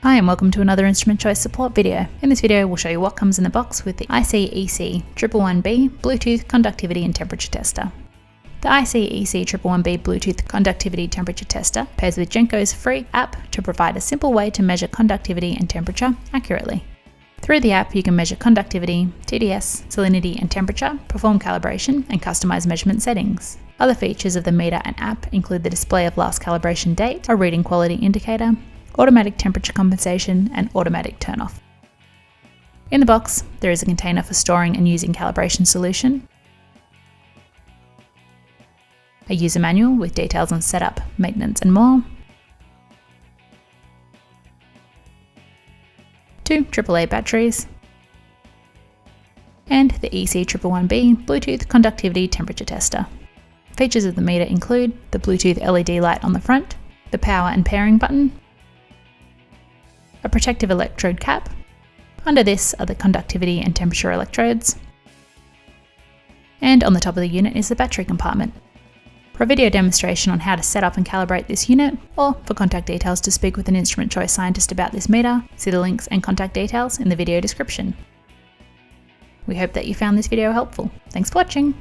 Hi and welcome to another instrument choice support video. In this video we'll show you what comes in the box with the IC-EC111B Bluetooth Conductivity and Temperature Tester. The IC-EC111B Bluetooth Conductivity Temperature Tester pairs with Jenco's free app to provide a simple way to measure conductivity and temperature accurately. Through the app you can measure conductivity, TDS, salinity and temperature, perform calibration and customize measurement settings. Other features of the meter and app include the display of last calibration date, a reading quality indicator, automatic temperature compensation and automatic turn-off. In the box, there is a container for storing and using calibration solution, a user manual with details on setup, maintenance and more, 2 AAA batteries, and the EC111B Bluetooth Conductivity Temperature Tester. Features of the meter include the Bluetooth LED light on the front, the power and pairing button, a protective electrode cap. Under this are the conductivity and temperature electrodes. And on the top of the unit is the battery compartment. For a video demonstration on how to set up and calibrate this unit, or for contact details to speak with an instrument choice scientist about this meter, see the links and contact details in the video description. We hope that you found this video helpful. Thanks for watching!